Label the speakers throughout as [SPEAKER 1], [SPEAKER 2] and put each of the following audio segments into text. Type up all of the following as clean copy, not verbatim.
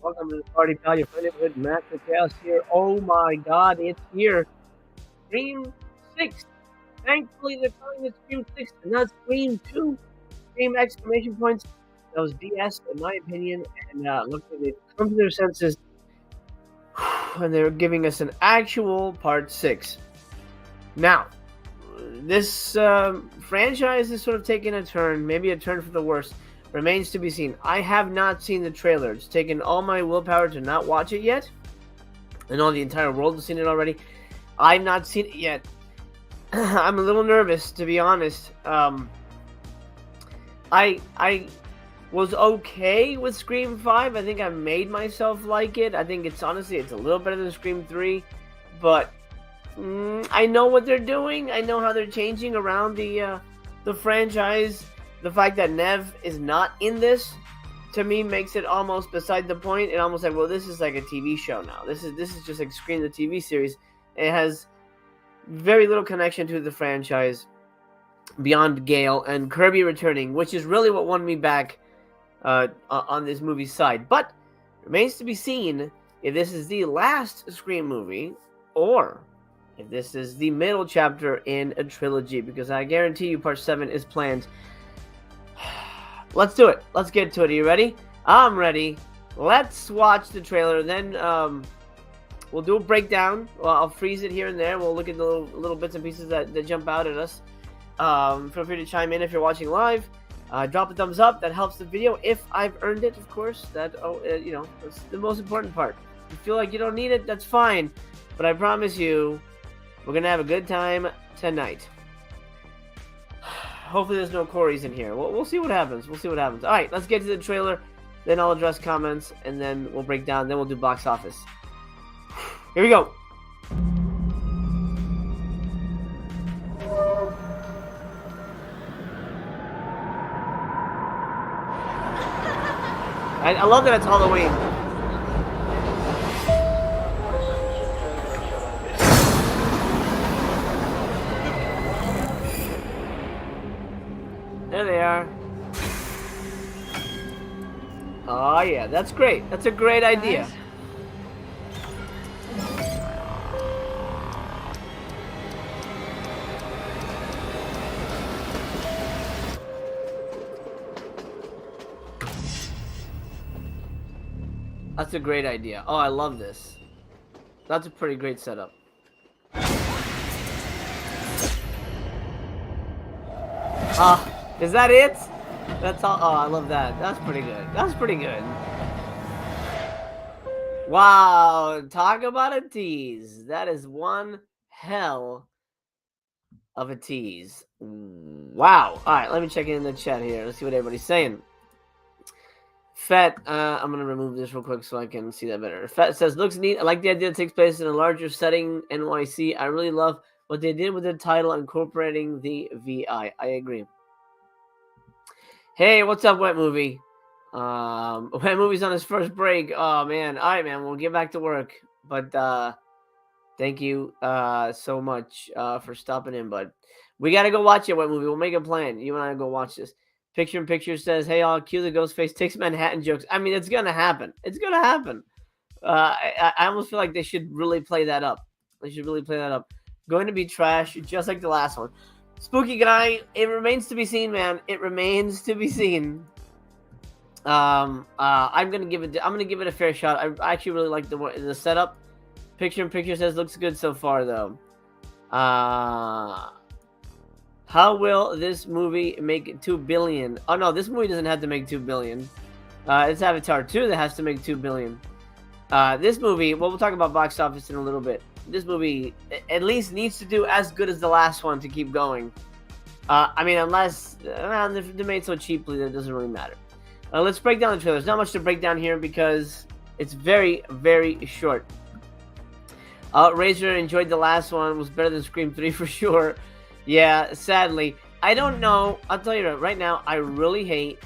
[SPEAKER 1] Welcome to the party, pal. Your friend with Master Chaos here. Oh my God, it's here. Scream 6. Thankfully, they're calling it Scream 6 and not Scream 2. Scream exclamation points. That was BS, in my opinion. And looks like they've come to their senses and they're giving us an actual Part 6. Now, this franchise is sort of taking a turn, maybe a turn for the worse. Remains to be seen. I have not seen the trailer. It's taken all my willpower to not watch it yet. I know the entire world has seen it already. I've not seen it yet. I'm a little nervous, to be honest. I was okay with Scream 5. I think I made myself like it. I think it's a little better than Scream 3. But I know what they're doing. I know how they're changing around the franchise. The fact that Nev is not in this, to me, makes it almost beside the point. And almost like, well, this is like a TV show now. This is just like Scream the TV series. It has very little connection to the franchise beyond Gale and Kirby returning, which is really what won me back on this movie's side. But remains to be seen if this is the last Scream movie or if this is the middle chapter in a trilogy, because I guarantee you Part 7 is planned. Let's do it. Let's get to it. Are you ready? I'm ready. Let's watch the trailer. Then we'll do a breakdown. Well, I'll freeze it here and there. We'll look at the little bits and pieces that jump out at us. Feel free to chime in if you're watching live. Drop a thumbs up. That helps the video. If I've earned it, of course. That's the most important part. If you feel like you don't need it, that's fine. But I promise you, we're going to have a good time tonight. Hopefully there's no Corys in here. We'll see what happens. All right, let's get to the trailer. Then I'll address comments, and then we'll break down. Then we'll do box office. Here we go. I love that it's Halloween. There they are. Oh yeah, that's great. That's a great idea. That's a great idea. Oh, I love this. That's a pretty great setup. Is that it? That's all. Oh, I love that. That's pretty good. Wow, talk about a tease. That is one hell of a tease. Wow. All right, let me check in the chat here. Let's see what everybody's saying. Fett, I'm going to remove this real quick so I can see that better. Fett says, looks neat. I like the idea it takes place in a larger setting, NYC. I really love what they did with the title, incorporating the VI. I agree. Hey, what's up, Wet Movie? Wet Movie's on his first break. Oh, man. All right, man. We'll get back to work. But thank you so much for stopping in, bud. We got to go watch it, Wet Movie. We'll make a plan. You and I go watch this. Picture in Picture says, hey, I'll cue the Ghostface takes Manhattan jokes. I mean, it's going to happen. I almost feel like they should really play that up. Going to be trash, just like the last one. Spooky Guy, it remains to be seen, man. It remains to be seen. I'm gonna give it a fair shot. I actually really like the setup. Picture in Picture says looks good so far, though. How will this movie make $2 billion? Oh no, this movie doesn't have to make $2 billion. It's Avatar 2 that has to make $2 billion. This movie, well, we'll talk about box office in a little bit. This movie at least needs to do as good as the last one to keep going. I mean, unless they're made so cheaply that it doesn't really matter. Let's break down the trailer. There's not much to break down here because it's very, very short. Razor enjoyed the last one. It was better than Scream 3 for sure. Yeah, sadly. I don't know. I'll tell you right now, I really hate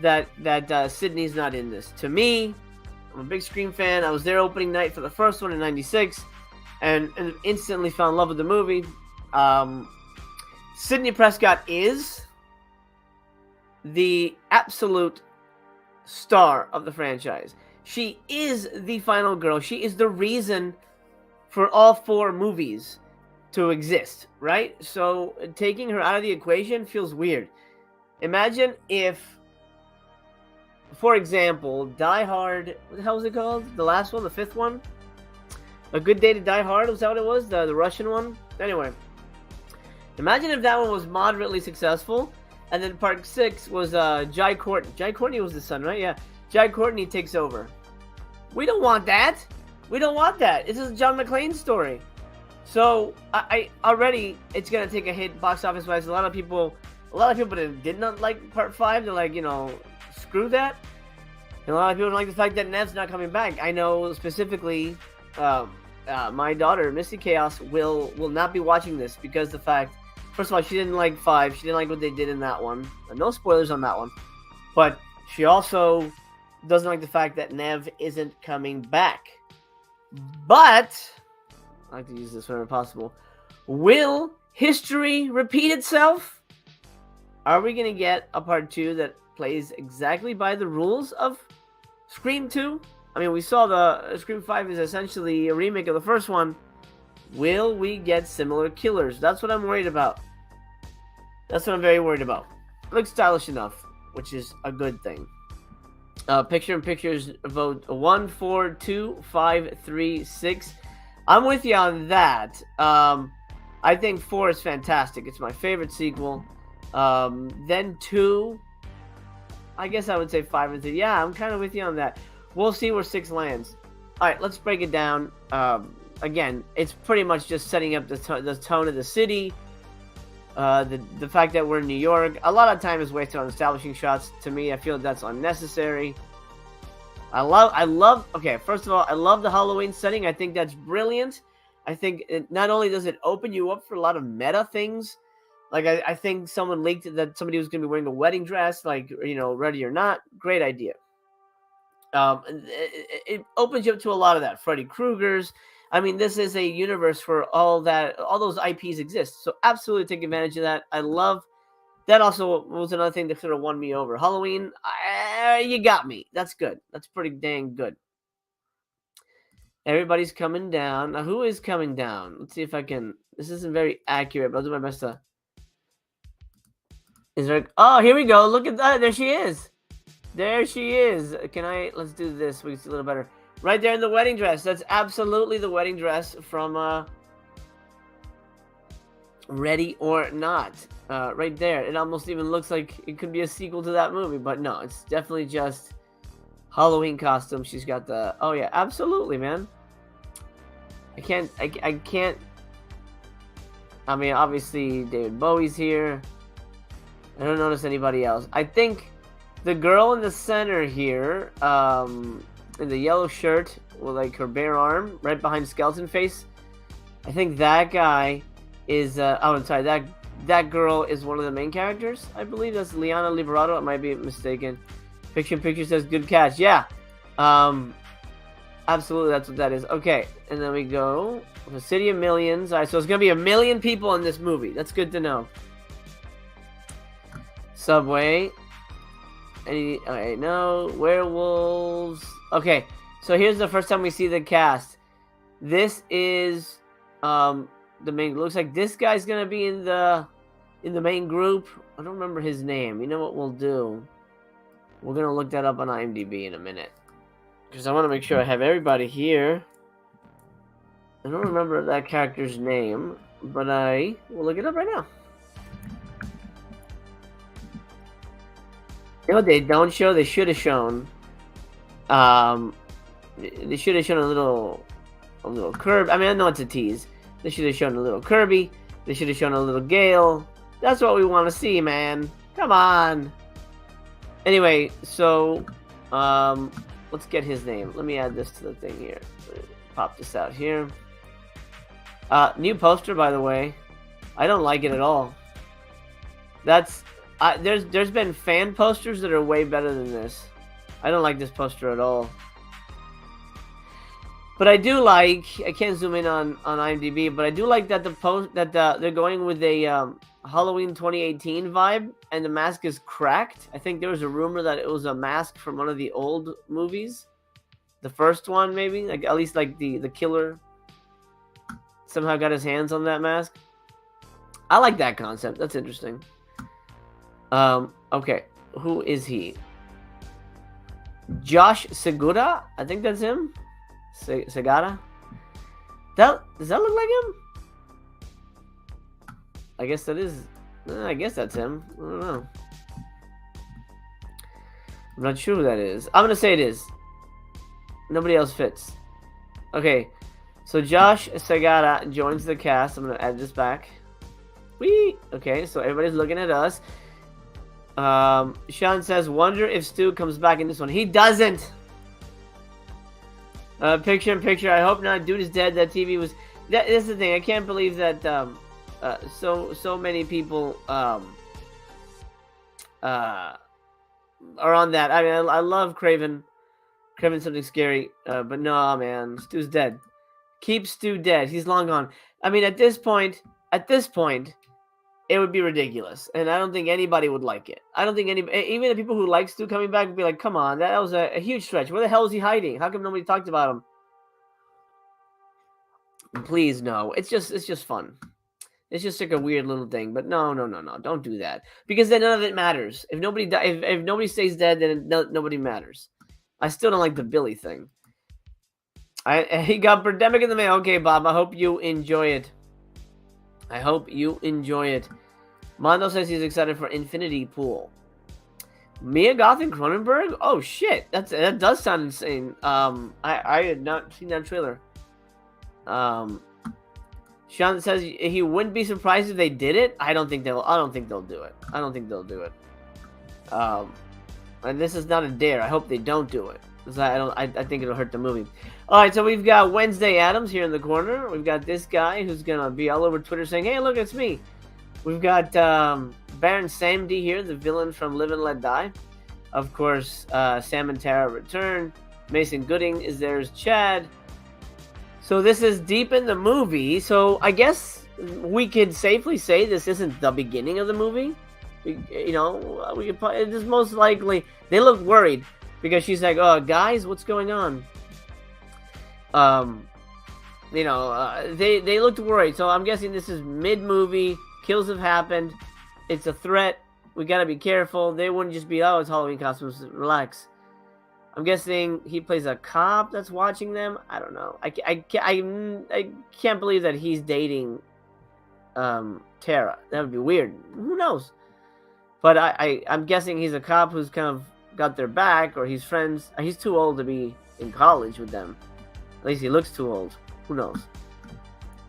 [SPEAKER 1] that Sydney's not in this. To me, I'm a big Scream fan. I was there opening night for the first one in '96 and instantly fell in love with the movie. Sidney Prescott is the absolute star of the franchise. She is the final girl. She is the reason for all 4 movies to exist, right? So taking her out of the equation feels weird. Imagine if, for example, Die Hard, what the hell was it called? The last one, the 5th one? A Good Day to Die Hard, was that what it was? The Russian one? Anyway. Imagine if that one was moderately successful, and then part 6 was Jai Courtney. Jai Courtney was the son, right? Yeah. Jai Courtney takes over. We don't want that. We don't want that. This is a John McClane story. So I already, it's gonna take a hit box office wise. A lot of people that did not like part 5. They're like, screw that. And a lot of people don't like the fact that Nev's not coming back. I know specifically, my daughter Misty Chaos will not be watching this because the fact, first of all, she didn't like 5. She didn't like what they did in that one. No spoilers on that one. But she also doesn't like the fact that Nev isn't coming back. But I like to use this whenever possible. Will history repeat itself? Are we going to get a part 2 that plays exactly by the rules of Scream 2? I mean, we saw the Scream 5 is essentially a remake of the first one. Will we get similar killers? That's what I'm worried about. That's what I'm very worried about. It looks stylish enough, which is a good thing. Picture in pictures vote 1, 4, 2, 5, 3, 6. I'm with you on that. I think 4 is fantastic. It's my favorite sequel. Then 2. I guess I would say 5 and 3. Yeah, I'm kind of with you on that. We'll see where 6 lands. All right, let's break it down. Again, it's pretty much just setting up the tone of the city. The fact that we're in New York, a lot of time is wasted on establishing shots. To me, I feel that's unnecessary. I love. Okay, first of all, I love the Halloween setting. I think that's brilliant. I think not only does it open you up for a lot of meta things, like I think someone leaked that somebody was going to be wearing a wedding dress, like Ready or Not. Great idea. It opens you up to a lot of that. Freddy Krueger's. I mean, this is a universe for all those IPs exist. So absolutely take advantage of that. I love that. Also was another thing that sort of won me over. Halloween, you got me. That's good. That's pretty dang good. Everybody's coming down. Now, who is coming down? Let's see if I can. This isn't very accurate, but I'll do my best to. Is there? Oh, here we go. Look at that. There she is. There she is. Let's do this. We can see a little better. Right there in the wedding dress. That's absolutely the wedding dress from Ready or Not. Right there. It almost even looks like it could be a sequel to that movie, but no, it's definitely just Halloween costume. She's got the. Oh yeah, absolutely, man. I can't. I mean, obviously David Bowie's here. I don't notice anybody else. I think the girl in the center here, in the yellow shirt with like her bare arm right behind Skeleton Face, I think that guy is I'm sorry, that girl is one of the main characters. I believe that's Liana Liberato. I might be mistaken. Picture says good catch. Yeah, absolutely, that's what that is. Okay, and then we go the City of Millions. All right, so it's gonna be 1 million people in this movie. That's good to know. Subway. Alright, no. Werewolves. Okay, so here's the first time we see the cast. This is the main. Looks like this guy's gonna be in the main group. I don't remember his name. You know what we'll do? We're gonna look that up on IMDb in a minute because I want to make sure I have everybody here. I don't remember that character's name, but I will look it up right now. You know what they don't show? They should have shown. They should have shown a little Kirby. I mean, I know it's a tease. They should have shown a little Kirby. They should have shown a little Gale. That's what we want to see, man. Come on. Anyway, so let's get his name. Let me add this to the thing here. Pop this out here. New poster, by the way. I don't like it at all. There's been fan posters that are way better than this. I don't like this poster at all. But I do like, I can't zoom in on IMDb, but I do like that they're going with a Halloween 2018 vibe, and the mask is cracked. I think there was a rumor that it was a mask from one of the old movies, the first one maybe, like at least like the killer somehow got his hands on that mask. I like that concept. That's interesting. Okay, who is he? Josh Segura, I think that's him. Segara. Does that look like him? I guess that is. I guess that's him. I don't know. I'm not sure who that is. I'm gonna say it is. Nobody else fits. Okay, so Josh Segara joins the cast. I'm gonna add this back. Whee! Okay, so everybody's looking at us. Sean says, "Wonder if Stu comes back in this one." He doesn't. Picture in picture. I hope not. Dude is dead. That TV was. That's the thing. I can't believe that. So many people are on that. I mean, I love Craven. Craven's something scary. But no, man, Stu's dead. Keep Stu dead. He's long gone. I mean, at this point, it would be ridiculous, and I don't think anybody would like it. I don't think even the people who like Stu coming back would be like, "Come on, that was a huge stretch. Where the hell is he hiding? How come nobody talked about him?" Please, no. It's just fun. It's just like a weird little thing. But no, don't do that, because then none of it matters. If nobody if nobody stays dead, then nobody matters. I still don't like the Billy thing. He got Birdemic in the mail. Okay, Bob. I hope you enjoy it. I hope you enjoy it. Mondo says he's excited for Infinity Pool. Mia Goth and Cronenberg? Oh shit, that does sound insane. I had not seen that trailer. Sean says he wouldn't be surprised if they did it. I don't think they'll do it. And this is not a dare. I hope they don't do it, because I think it'll hurt the movie. All right, so we've got Wednesday Addams here in the corner. We've got this guy who's gonna be all over Twitter saying, "Hey, look, it's me." We've got Baron Samedi here, the villain from Live and Let Die. Of course, Sam and Tara return. Mason Gooding is there as Chad. So this is deep in the movie. So I guess we could safely say this isn't the beginning of the movie. We could probably, it is most likely. They look worried because she's like, "Oh, guys, what's going on?" They looked worried. So I'm guessing this is mid-movie. Kills have happened. It's a threat. We gotta be careful. They wouldn't just be, "Oh, it's Halloween costumes. Relax." I'm guessing he plays a cop that's watching them. I don't know. I can't believe that he's dating Tara. That would be weird. Who knows? But I'm guessing he's a cop who's kind of got their back, or he's friends. He's too old to be in college with them. At least he looks too old. Who knows?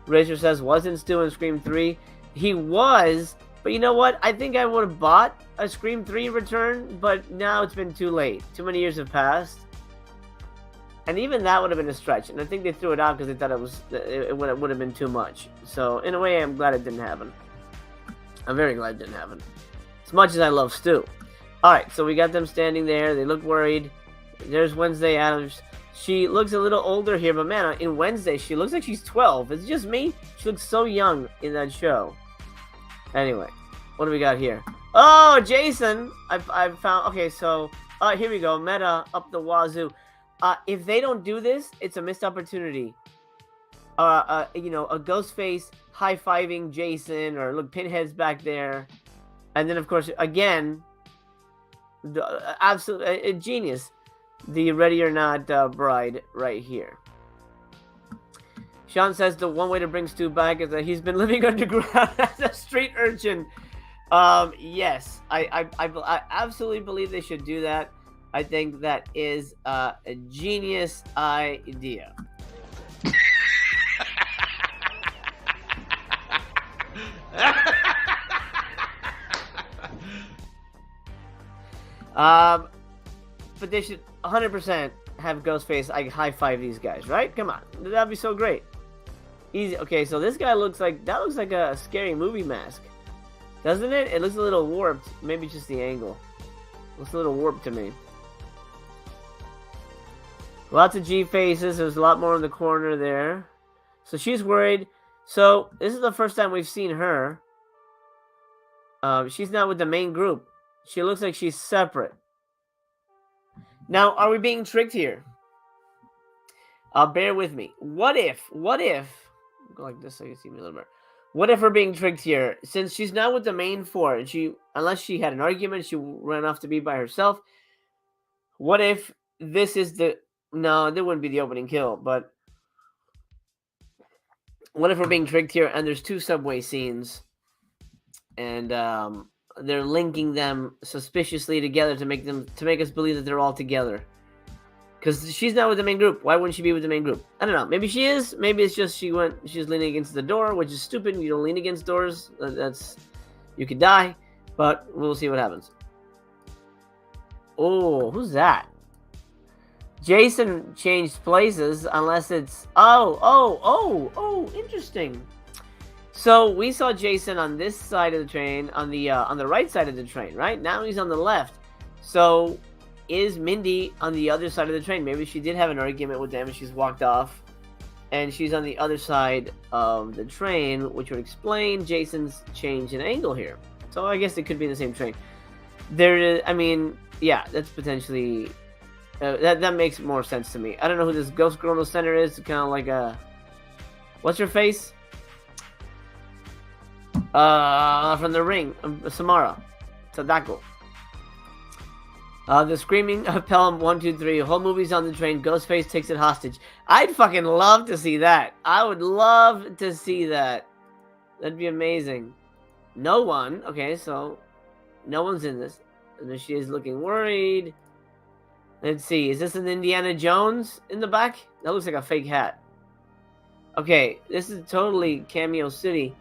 [SPEAKER 1] Razor says, wasn't Stu in Scream 3? He was, but you know what? I think I would have bought a Scream 3 return, but now it's been too late. Too many years have passed. And even that would have been a stretch. And I think they threw it out because they thought it would have been too much. So, in a way, I'm glad it didn't happen. I'm very glad it didn't happen. As much as I love Stu. Alright, so we got them standing there. They look worried. There's Wednesday Addams. She looks a little older here, but man, in Wednesday, she looks like she's 12. Is it just me? She looks so young in that show. Anyway, what do we got here? Oh, Jason! I found... Okay, so... here we go. Meta up the wazoo. If they don't do this, it's a missed opportunity. A Ghostface high-fiving Jason, or look, Pinhead's back there. And then, of course, again, absolute genius. The Ready or Not bride right here. Sean says the one way to bring Stu back is that he's been living underground as a street urchin. Yes, I absolutely believe they should do that. I think that is a genius idea. But they should 100% have Ghostface high-five these guys, right? Come on, that'd be so great. Easy. Okay, so this guy looks like a scary movie mask, doesn't it? It looks a little warped. Maybe just the angle. Looks a little warped to me. Lots of G faces. There's a lot more in the corner there. So she's worried. So this is the first time we've seen her. She's not with the main group. She looks like she's separate. Now, are we being tricked here? Bear with me. What if, go like this so you can see me a little bit. What if we're being tricked here? Since she's not with the main four, and unless she had an argument, she ran off to be by herself. What if this is no, there wouldn't be the opening kill, but what if we're being tricked here and there's two subway scenes and they're linking them suspiciously together to make us believe that they're all together? Because she's not with the main group. Why wouldn't she be with the main group? I don't know. Maybe she is. Maybe it's just she's leaning against the door, which is stupid. You don't lean against doors. You could die. But we'll see what happens. Oh, who's that? Jason changed places, unless it's... Oh, interesting. So we saw Jason on this side of the train, on the right side of the train, right? Now he's on the left. So... is Mindy on the other side of the train? Maybe she did have an argument with them and she's walked off. And she's on the other side of the train, which would explain Jason's change in angle here. So I guess it could be the same train. Yeah, that's potentially... that makes more sense to me. I don't know who this ghost girl in the center is. Kind of like a... What's her face? From The Ring. Samara. Sadako. The screaming of Pelham 1, 2, 3. Whole movie's on the train. Ghostface takes it hostage. I'd fucking love to see that. I would love to see that. That'd be amazing. No one. Okay, so no one's in this. And there she is looking worried. Let's see. Is this an Indiana Jones in the back? That looks like a fake hat. Okay, this is totally Cameo City.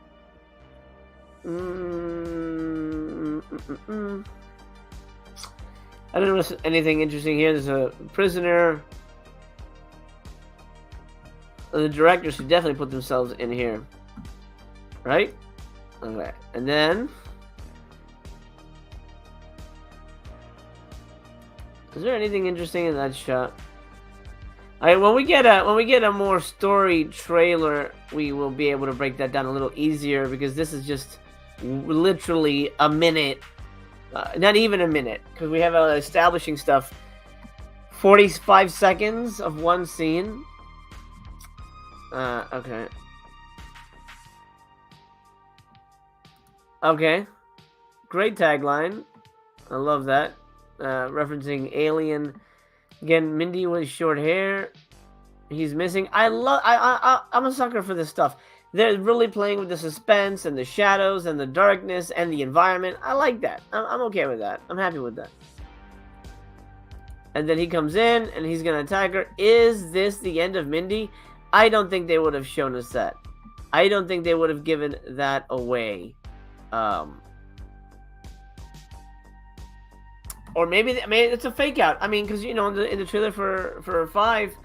[SPEAKER 1] I don't notice anything interesting here. There's a prisoner. The directors should definitely put themselves in here. Right? Okay. And then... is there anything interesting in that shot? Alright, when we get a more story trailer, we will be able to break that down a little easier, because this is just literally a minute. Not even a minute, because we have establishing stuff. 45 seconds of one scene. Okay. Okay. Great tagline. I love that. Referencing Alien. Again, Mindy with short hair. He's missing. I'm a sucker for this stuff. They're really playing with the suspense and the shadows and the darkness and the environment. I like that. I'm okay with that. I'm happy with that. And then he comes in and he's going to attack her. Is this the end of Mindy? I don't think they would have shown us that. I don't think they would have given that away. Or maybe it's a fake out. I mean, because, you know, in the trailer for 5...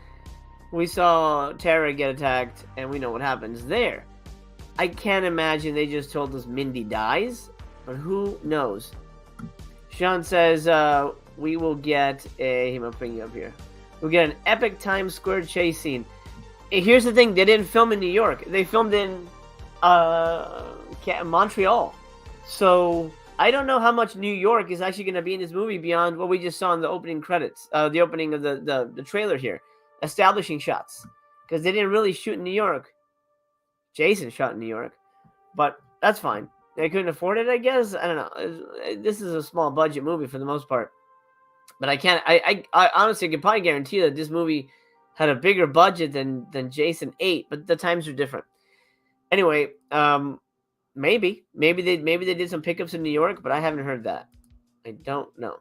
[SPEAKER 1] we saw Tara get attacked, and we know what happens there. I can't imagine they just told us Mindy dies, but who knows? Sean says, we will get a... I'm bringing you up here. We'll get an epic Times Square chase scene. Here's the thing. They didn't film in New York. They filmed in Montreal. So I don't know how much New York is actually going to be in this movie beyond what we just saw in the opening credits. The opening of the trailer here. Establishing shots, because they didn't really shoot in New York. Jason shot in New York, but that's fine. They couldn't afford it, I guess. I don't know. This is a small budget movie for the most part, but I honestly can probably guarantee that this movie had a bigger budget than Jason 8, but the times are different. Anyway, maybe they did some pickups in New York, but I haven't heard that. I don't know.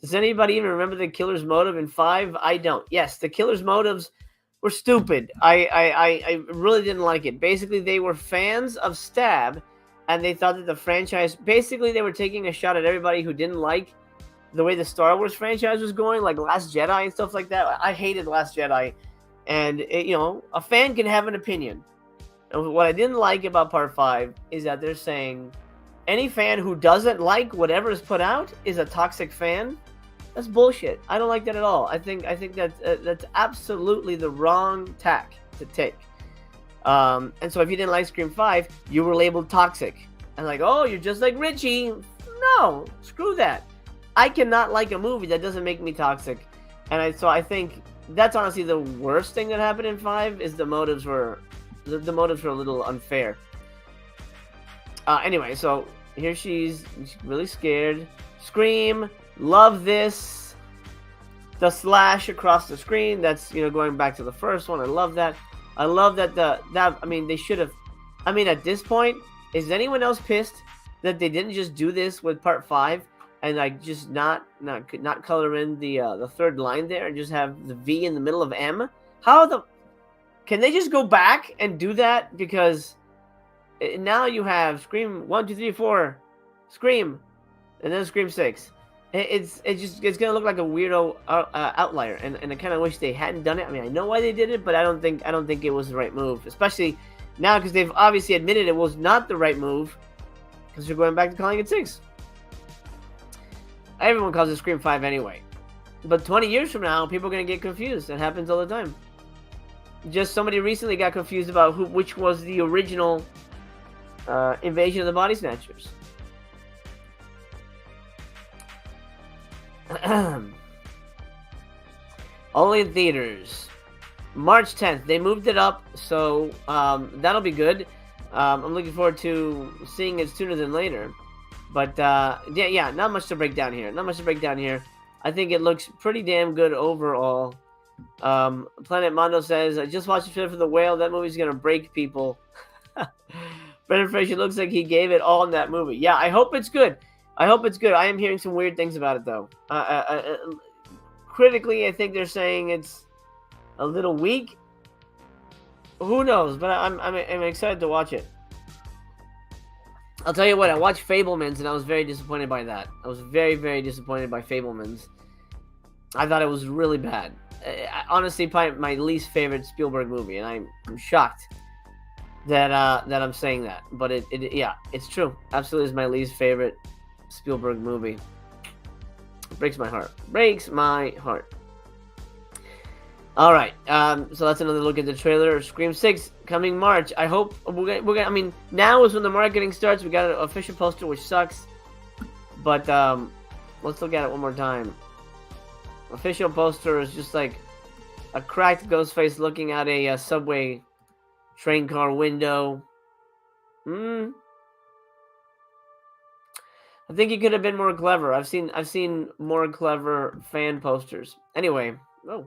[SPEAKER 1] Does anybody even remember the killer's motive in 5? I don't. Yes, the killer's motives were stupid. I really didn't like it. Basically, they were fans of Stab, and they thought that the franchise... basically, they were taking a shot at everybody who didn't like the way the Star Wars franchise was going, like Last Jedi and stuff like that. I hated Last Jedi, and, a fan can have an opinion. And what I didn't like about Part 5 is that they're saying any fan who doesn't like whatever is put out is a toxic fan. That's bullshit. I don't like that at all. I think that's absolutely the wrong tack to take. And so if you didn't like Scream 5, you were labeled toxic. And like, oh, you're just like Richie. No, screw that. I cannot like a movie that doesn't make me toxic. And so I think that's honestly the worst thing that happened in 5 is the motives were a little unfair. Anyway, so here she's really scared. Scream, love this. The slash across the screen, that's, going back to the first one. I love that. I love that they should have, at this point, is anyone else pissed that they didn't just do this with part 5 and like just not color in the third line there and just have the V in the middle of M? Can they just go back and do that? Because now you have Scream 1, 2, 3, 4, Scream, and then Scream 6. It's gonna look like a weirdo outlier, and I kind of wish they hadn't done it. I know why they did it, but I don't think it was the right move, especially now because they've obviously admitted it was not the right move because they're going back to calling it 6. Everyone calls it Scream 5 anyway, but 20 years from now, people are gonna get confused. That happens all the time. Just somebody recently got confused about which was the original Invasion of the Body Snatchers. Only in theaters. March 10th. They moved it up, so that'll be good. I'm looking forward to seeing it sooner than later. But yeah, not much to break down here. I think it looks pretty damn good overall. Planet Mondo says, I just watched the trailer for The Whale. That movie's gonna break people. Brendan Fraser looks like he gave it all in that movie. Yeah, I hope it's good. I am hearing some weird things about it, though. Critically, I think they're saying it's a little weak. Who knows? But I'm excited to watch it. I'll tell you what, I watched Fabelmans, and I was very disappointed by that. I was very, very disappointed by Fabelmans. I thought it was really bad. Honestly, probably my least favorite Spielberg movie, and I'm shocked that I'm saying that. But yeah, it's true. Absolutely is my least favorite Spielberg movie. It breaks my heart. All right, so that's another look at the trailer. Scream 6 coming March. I hope we're gonna. Now is when the marketing starts. We got an official poster, which sucks, but let's look at it one more time. Official poster is just like a cracked Ghostface looking at a subway train car window. I think he could have been more clever. I've seen more clever fan posters. Anyway, all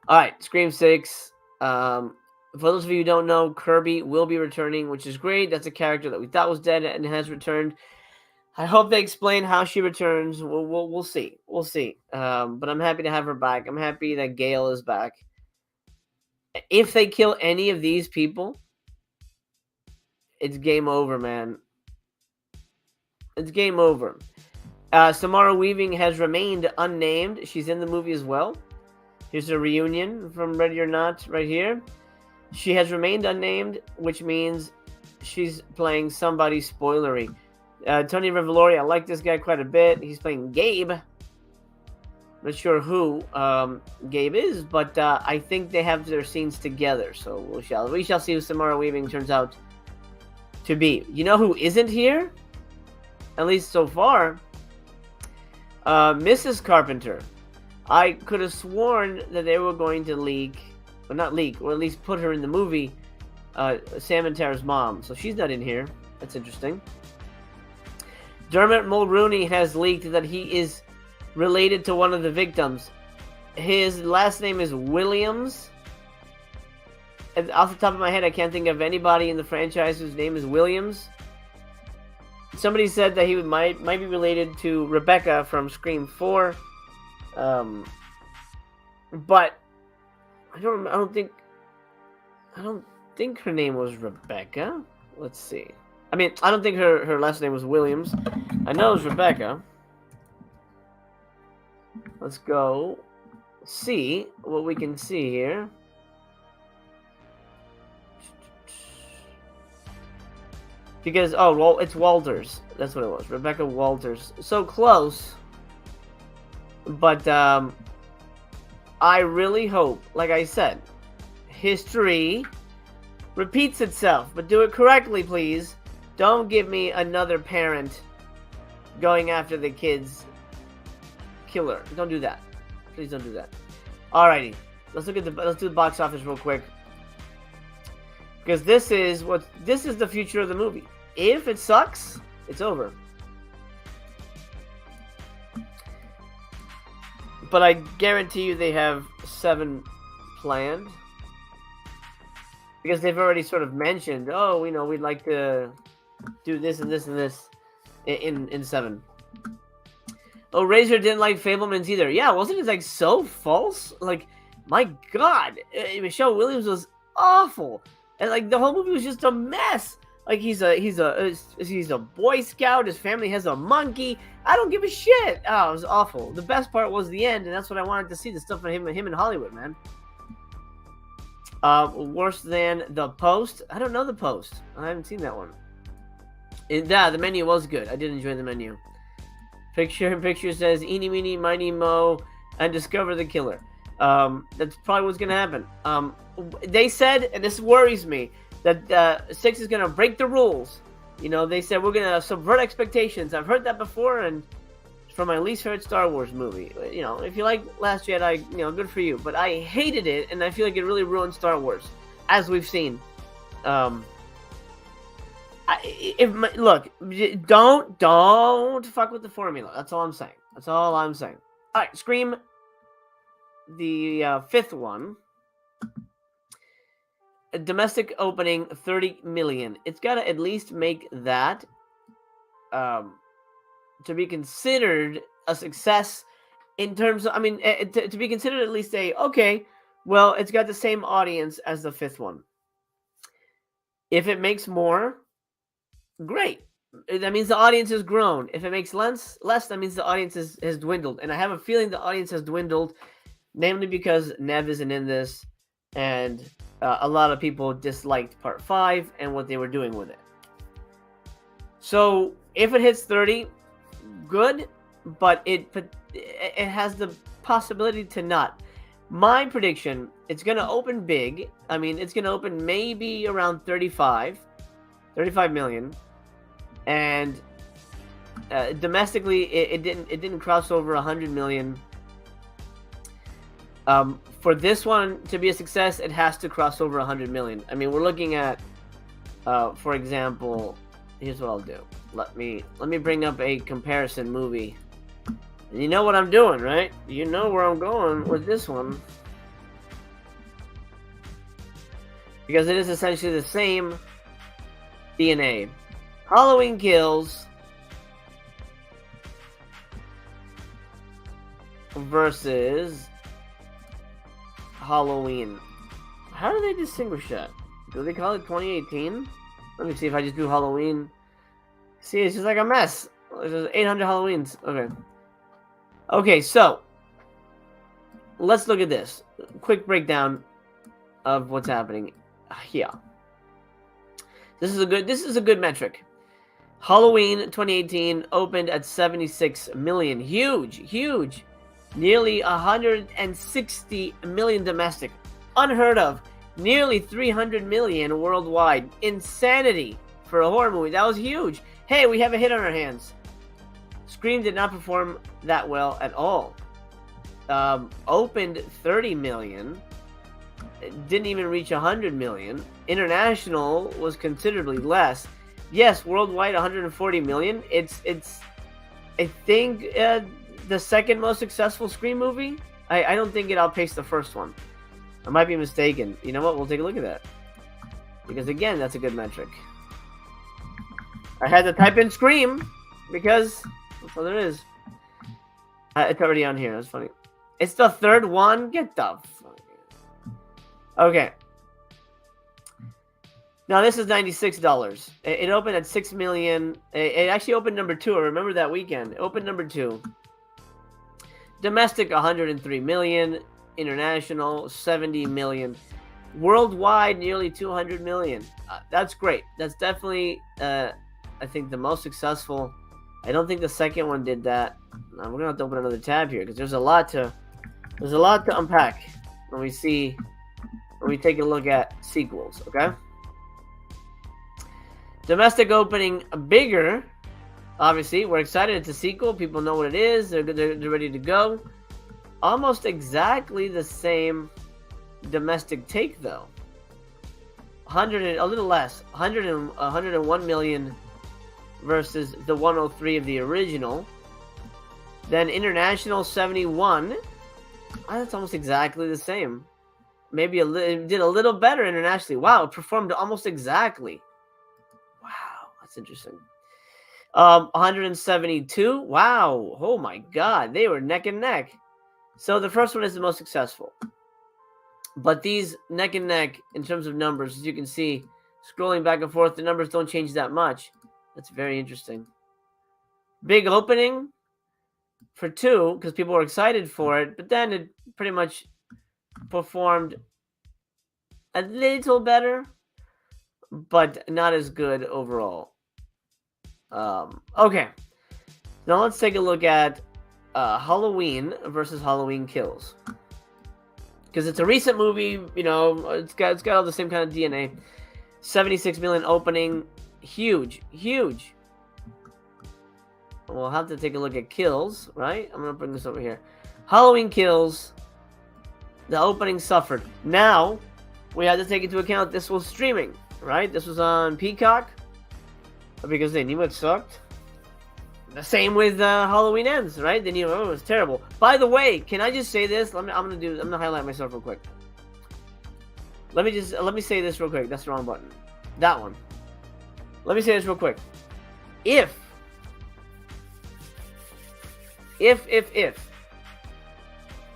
[SPEAKER 1] right, Scream 6. For those of you who don't know, Kirby will be returning, which is great. That's a character that we thought was dead and has returned. I hope they explain how she returns. We'll see. But I'm happy to have her back. I'm happy that Gale is back. If they kill any of these people, it's game over, man. It's game over. Samara Weaving has remained unnamed. She's in the movie as well. Here's a reunion from Ready or Not right here. She has remained unnamed, which means she's playing somebody spoilery. Tony Revolori, I like this guy quite a bit. He's playing Gabe. Not sure who Gabe is, but I think they have their scenes together. So we shall see who Samara Weaving turns out to be. You know who isn't here? At least so far. Mrs. Carpenter. I could have sworn that they were going to leak, or not leak, or at least put her in the movie, Sam and Tara's mom. So she's not in here. That's interesting. Dermot Mulrooney has leaked that he is related to one of the victims. His last name is Williams. And off the top of my head, I can't think of anybody in the franchise whose name is Williams. Somebody said that he might be related to Rebecca from Scream 4. But I don't think her name was Rebecca. Let's see. I don't think her last name was Williams. I know it was Rebecca. Let's go see what we can see here. Because, it's Walters. That's what it was. Rebecca Walters. So close. But I really hope, like I said, history repeats itself, but do it correctly, please. Don't give me another parent going after the kid's killer. Don't do that. Please don't do that. Alrighty, let's do the box office real quick, because this is the future of the movie. If it sucks, it's over. But I guarantee you they have 7 planned, because they've already sort of mentioned, oh, we'd like to do this and this and this in 7. Oh, Razor didn't like Fablemans either. Yeah, wasn't it like so false? Like, my God, Michelle Williams was awful, and like the whole movie was just a mess. Like he's a Boy Scout. His family has a monkey. I don't give a shit. Oh, it was awful. The best part was the end, and that's what I wanted to see. The stuff of him in Hollywood, man. Worse than The Post. I don't know The Post. I haven't seen that one. The menu was good. I did enjoy the menu. Picture says Eeny, Meeny, Miny, Mo, and discover the killer. That's probably what's gonna happen. They said, and this worries me, that 6 is gonna break the rules. They said we're gonna subvert expectations. I've heard that before, and it's from my least favorite Star Wars movie. If you like Last Jedi, good for you. But I hated it, and I feel like it really ruined Star Wars, as we've seen. Look, don't fuck with the formula. That's all I'm saying. All right, Scream, the 5th one. A domestic opening 30 million. It's got to at least make that to be considered a success in terms of, to be considered at least okay, well, it's got the same audience as the 5th one. If it makes more, great. That means the audience has grown. If it makes less, that means the audience has dwindled. And I have a feeling the audience has dwindled, namely because Nev isn't in this, and a lot of people disliked Part 5 and what they were doing with it. So if it hits 30, good, but it has the possibility to not. My prediction, it's going to open big. It's going to open maybe around 35 million, and domestically it didn't cross over 100 million. For this one to be a success, it has to cross over 100 million. We're looking at, for example, here's what I'll do. Let me bring up a comparison movie. And you know what I'm doing, right? You know where I'm going with this one, because it is essentially the same DNA. Halloween Kills versus Halloween. How do they distinguish that? Do they call it 2018? Let me see if I just do Halloween. See, it's just like a mess. There's 800 Halloweens. Okay, so let's look at this. Quick breakdown of what's happening here. This is a good metric. Halloween 2018 opened at 76 million. Huge. Nearly 160 million domestic. Unheard of. Nearly 300 million worldwide. Insanity for a horror movie. That was huge. Hey, we have a hit on our hands. Scream did not perform that well at all. Opened 30 million. Didn't even reach 100 million. International was considerably less. Yes, worldwide 140 million. It's I think the second most successful Scream movie. I don't think it outpaced the first one. I might be mistaken. You know what? We'll take a look at that, because again, that's a good metric. I had to type in Scream because that's all there is. It's already on here. That's funny. It's the third one. Get the fuck. Okay. Now this is $96. It opened at 6 million. It actually opened number 2. I remember that weekend. It opened number 2. Domestic 103 million. International 70 million. Worldwide nearly 200 million. That's great. That's definitely I think the most successful I don't think the second one did that. Now, we're gonna have to open another tab here because there's a lot to unpack when we take a look at sequels. Okay. Domestic opening bigger. Obviously, we're excited. It's a sequel. People know what it is. They're ready to go. Almost exactly the same domestic take, though. A little less. 101 million versus the 103 of the original. Then international 71. That's almost exactly the same. Maybe it did a little better internationally. Wow, it performed almost exactly. Wow, that's interesting. 172. Wow. Oh my God, they were neck and neck. So the first one is the most successful. But these neck and neck in terms of numbers, as you can see, scrolling back and forth, the numbers don't change that much. That's very interesting. Big opening for 2 because people were excited for it, but then it pretty much performed a little better, but not as good overall. Okay, now let's take a look at Halloween versus Halloween Kills, because it's a recent movie. You know, it's got all the same kind of DNA. 76 million opening, huge. We'll have to take a look at Kills, right? I'm gonna bring this over here. Halloween Kills. The opening suffered. Now we have to take into account this was streaming, right? This was on Peacock because they knew it sucked. The same with Halloween Ends, right? They knew it was terrible. By the way, can I just say this? I'm gonna highlight myself real quick. Let me say this real quick. That's the wrong button. That one. Let me say this real quick. If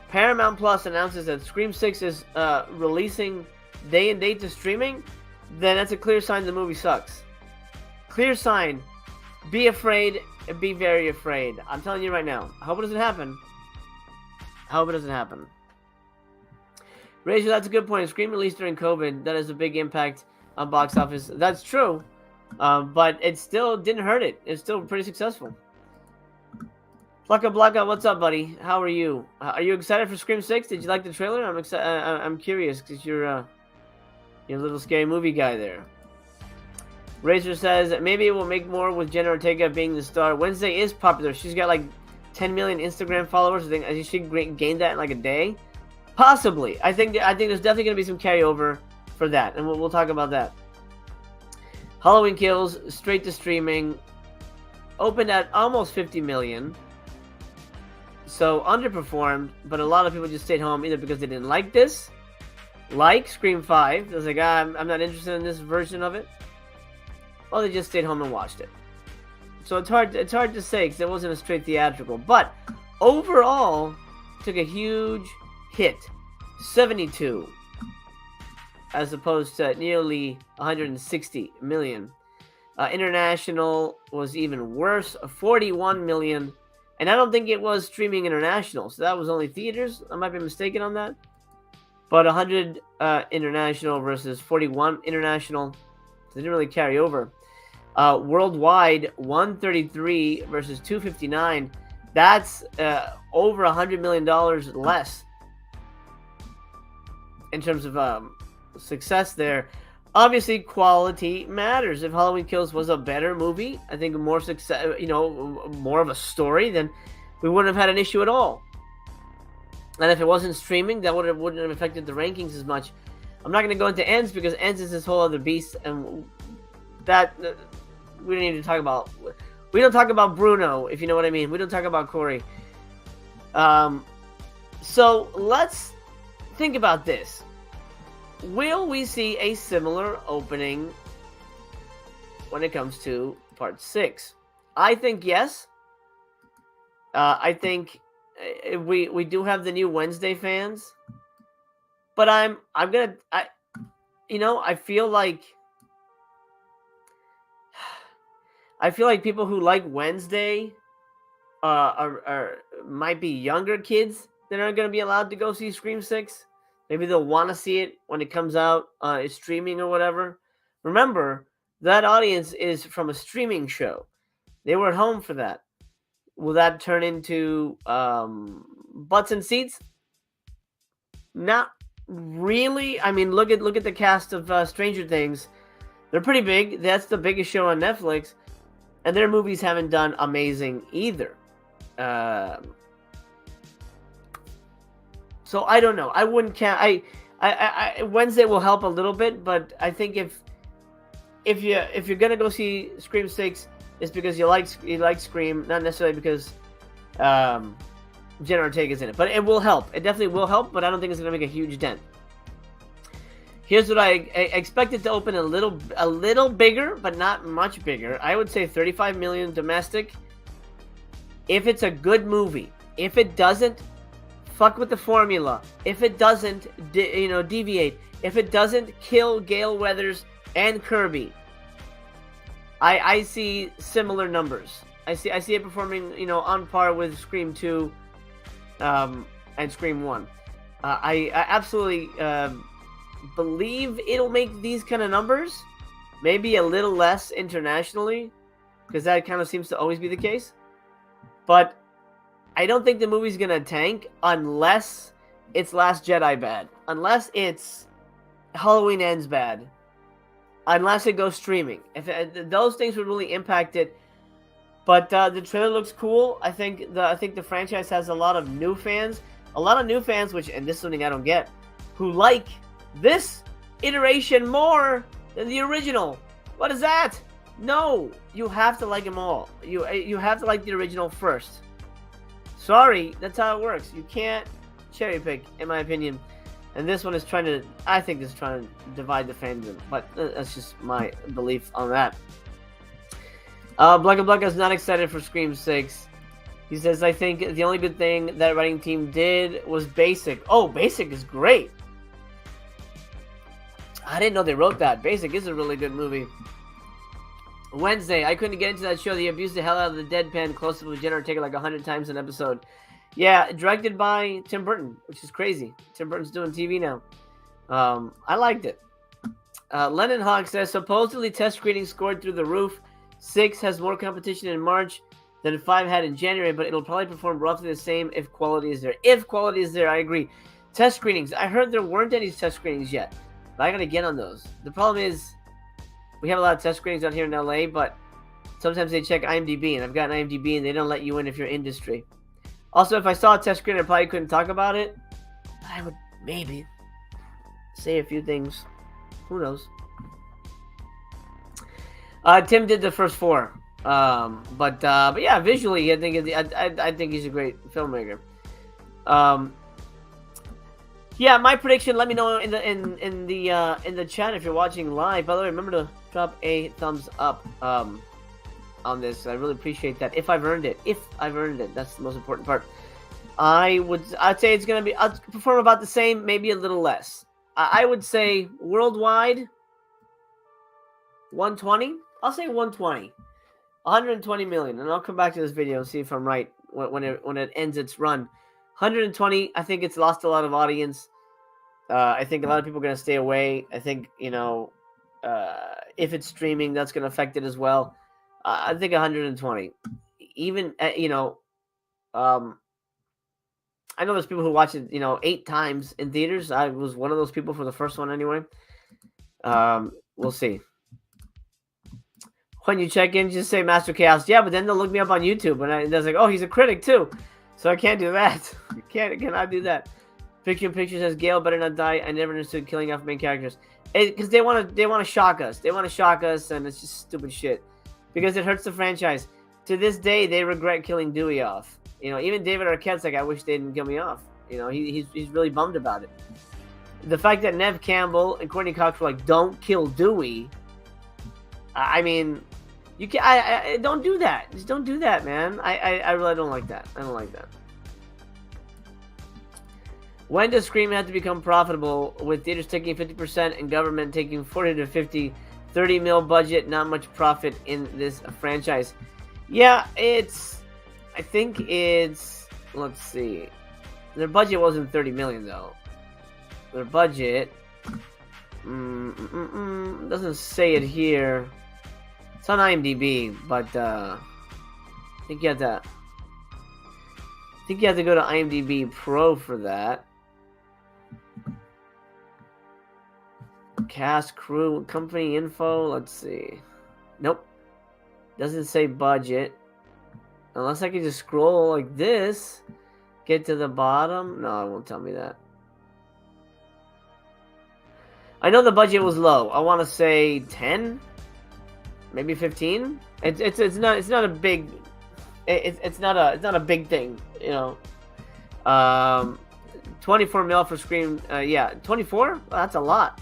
[SPEAKER 1] Paramount Plus announces that Scream 6 is releasing day and date to streaming, then that's a clear sign the movie sucks. Clear sign. Be afraid. Be very afraid. I'm telling you right now. I hope it doesn't happen. Rachel, that's a good point. Scream released during COVID. That has a big impact on box office. That's true. But it still didn't hurt it. It's still pretty successful. Blacka, what's up, buddy? How are you? Are you excited for Scream 6? Did you like the trailer? I'm excited. I'm curious because you're a little scary movie guy there. Razor says maybe it will make more with Jenna Ortega being the star. Wednesday is popular. She's got like 10 million Instagram followers. I think she gained that in like a day. Possibly. I think there's definitely going to be some carryover for that, and we'll talk about that. Halloween Kills straight to streaming. Opened at almost 50 million. So underperformed, but a lot of people just stayed home either because they didn't like this, like Scream 5. They was like, I'm not interested in this version of it. Well, they just stayed home and watched it. So it's hard to say because it wasn't a straight theatrical. But overall, took a huge hit, 72, as opposed to nearly 160 million. International was even worse, 41 million. And I don't think it was streaming international, so that was only theaters. I might be mistaken on that. But 100 international versus 41 international, so they didn't really carry over. Worldwide, 133 versus 259. That's over $100 million less in terms of success there. Obviously, quality matters. If Halloween Kills was a better movie, I think more success, more of a story, then we wouldn't have had an issue at all. And if it wasn't streaming, that wouldn't have affected the rankings as much. I'm not going to go into Ends because Ends is this whole other beast, and that we don't need to talk about. We don't talk about Bruno, if you know what I mean. We don't talk about Corey. So let's think about this. Will we see a similar opening when it comes to Part 6? I think yes. I think we do have the new Wednesday fans, but I feel like people who like Wednesday might be younger kids that aren't going to be allowed to go see Scream 6. Maybe they'll want to see it when it comes out, streaming or whatever. Remember, that audience is from a streaming show. They were at home for that. Will that turn into butts and seats? Not really. I mean, look at the cast of Stranger Things. They're pretty big. That's the biggest show on Netflix, and their movies haven't done amazing either. So I don't know. I wouldn't count. I Wednesday will help a little bit, but I think if you're gonna go see Scream 6, it's because you like Scream, not necessarily because Jenna Ortega's in it. But it will help. It definitely will help, but I don't think it's gonna make a huge dent. Here's what I expect it to open a little bigger, but not much bigger. I would say 35 million domestic. If it's a good movie, if it doesn't fuck with the formula, if it doesn't deviate, if it doesn't kill Gale Weathers and Kirby, I see similar numbers. I see it performing on par with Scream 2 and Scream 1. I absolutely believe it'll make these kind of numbers, maybe a little less internationally, because that kind of seems to always be the case. But I don't think the movie's gonna tank unless it's Last Jedi bad, unless it's Halloween Ends bad, unless it goes streaming. If those things would really impact it. But the trailer looks cool. I think the franchise has a lot of new fans, which, and this is something I don't get, who like this iteration more than the original. What is that? No, you have to like them all. You have to like the original first. Sorry, that's how it works. You can't cherry pick, in my opinion. And this one is trying to divide the fandom. But that's just my belief on that. Blugga is not excited for Scream 6. He says, I think the only good thing that writing team did was Basic. Oh, Basic is great. I didn't know they wrote that. Basic is a really good movie. Wednesday, I couldn't get into that show. They abused the hell out of the deadpan close-up with Jenna Ortega like 100 times an episode. Yeah, directed by Tim Burton, which is crazy. Tim Burton's doing TV now. I liked it. Lennon Hawk says, supposedly test screenings scored through the roof. 6 has more competition in March than 5 had in January, but it'll probably perform roughly the same if quality is there. If quality is there, I agree. Test screenings. I heard there weren't any test screenings yet, but I gotta get on those. The problem is, we have a lot of test screenings out here in LA, but sometimes they check IMDb, and I've got an IMDb, and they don't let you in if you're industry. Also, if I saw a test screen, I probably couldn't talk about it. I would maybe say a few things. Who knows? Tim did the first 4, but yeah, visually, I think he's a great filmmaker. Yeah, my prediction. Let me know in the chat if you're watching live. By the way, remember to drop a thumbs up on this. I really appreciate that. If I've earned it, that's the most important part. I'd say it's gonna be. I'll perform about the same, maybe a little less. I would say worldwide 120. I'll say 120, 120 million, and I'll come back to this video and see if I'm right when it ends its run. 120. I think it's lost a lot of audience. I think a lot of people are going to stay away. I think, if it's streaming, that's going to affect it as well. I think 120. Even, I know there's people who watch it, 8 times in theaters. I was one of those people for the first one anyway. We'll see. When you check in, just say Master Chaos. Yeah, but then they'll look me up on YouTube, and they're like, oh, he's a critic too. So I can't do that. Cannot do that. Picture says Gale better not die. I never understood killing off main characters. Because they want to shock us. They want to shock us, and it's just stupid shit. Because it hurts the franchise. To this day, they regret killing Dewey off. Even David Arquette's like, I wish they didn't kill me off. He's really bummed about it. The fact that Nev Campbell and Courtney Cox were like, don't kill Dewey. I mean, you can. I don't do that. Just don't do that, man. I really don't like that. I don't like that. When does Scream have to become profitable with theaters taking 50% and government taking 40 to 50, 30 mil budget, not much profit in this franchise? Yeah, I think it's, let's see. Their budget wasn't 30 million though. Their budget, doesn't say it here. It's on IMDb, but think you have to. I think you have to go to IMDb Pro for that. Cast, crew, company info. Let's see. Nope. Doesn't say budget. Unless I can just scroll like this. Get to the bottom. No, it won't tell me that. I know the budget was low. I want to say 10, maybe 15. It's not a big. It's not a big thing, you know. 24 mil for Scream. Yeah, 24. Well, that's a lot.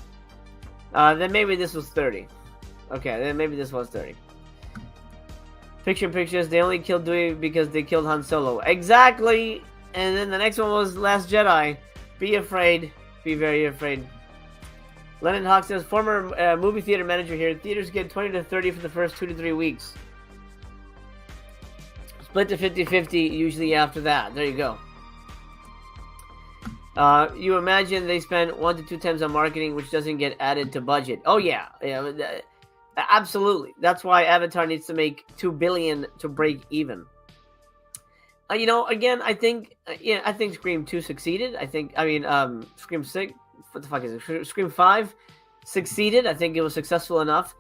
[SPEAKER 1] Then maybe this was 30. Okay, then maybe this was 30. Pictures. They only killed Dewey because they killed Han Solo. Exactly. And then the next one was Last Jedi. Be afraid. Be very afraid. Lennon Hawk says, former movie theater manager here. Theaters get 20 to 30 for the first 2 to 3 weeks. Split to 50-50 usually after that. There you go. You imagine they spend 1 to 2 times on marketing, which doesn't get added to budget. Oh yeah, absolutely. That's why Avatar needs to make $2 billion to break even. You know, again, I think Scream 2 succeeded. Scream 6. What the fuck is it? Scream 5 succeeded. I think it was successful enough.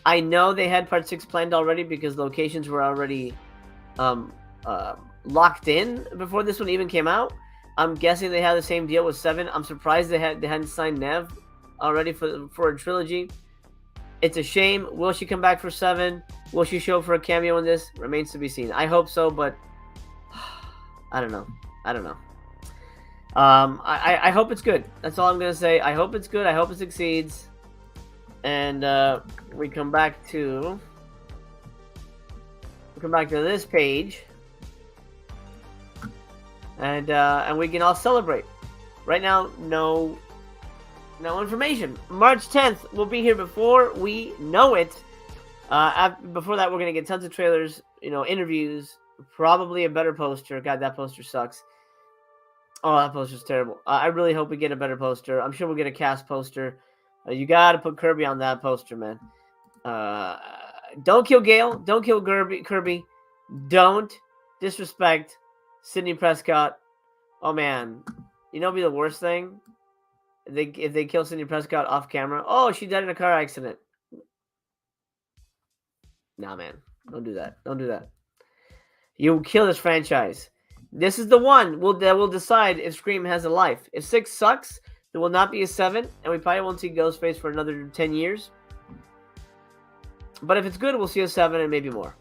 [SPEAKER 1] I know they had Part 6 planned already because locations were already locked in before this one even came out. I'm guessing they had the same deal with 7. I'm surprised they hadn't signed Nev already for a trilogy. It's a shame. Will she come back for 7? Will she show for a cameo in this? Remains to be seen. I hope so, but I don't know. I hope it's good. That's all I'm gonna say. I hope it's good. I hope it succeeds. And we come back to this page, and we can all celebrate. Right now, no information. March 10th will be here before we know it. Before that, we're gonna get tons of trailers, interviews, probably a better poster. God, that poster sucks. Oh, that poster's terrible. I really hope we get a better poster. I'm sure we'll get a cast poster. You gotta put Kirby on that poster, man. Don't kill Gale. Don't kill Kirby. Don't disrespect Sidney Prescott. Oh man, it'd be the worst thing if they kill Sidney Prescott off camera. Oh, she died in a car accident. Nah, man, don't do that. Don't do that. You kill this franchise. This is the one that will decide if Scream has a life. If 6 sucks, there will not be a 7, and we probably won't see Ghostface for another 10 years. But if it's good, we'll see a 7 and maybe more.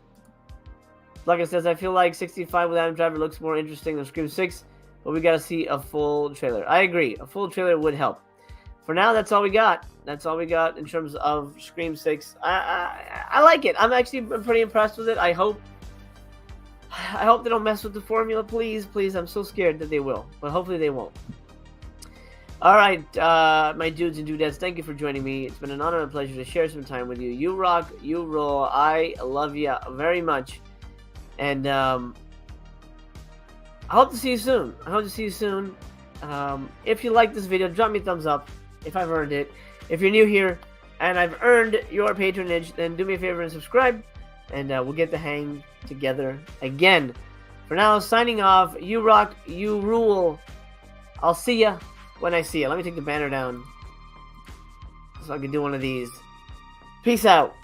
[SPEAKER 1] Like I says, I feel like 65 with Adam Driver looks more interesting than Scream 6, but we gotta see a full trailer. I agree. A full trailer would help. For now, that's all we got. That's all we got in terms of Scream 6. I like it. I'm pretty impressed with it. I hope they don't mess with the formula. Please. I'm so scared that they will, but hopefully they won't. All right, my dudes and dudettes, thank you for joining me. It's been an honor and a pleasure to share some time with you. You rock, you roll. I love you very much, and I hope to see you soon. If you like this video, drop me a thumbs up if I've earned it. If you're new here and I've earned your patronage, then do me a favor and subscribe, and we'll get the hang together again. For now, signing off. You rock, you rule. I'll see ya when I see ya. Let me take the banner down so I can do one of these. Peace out.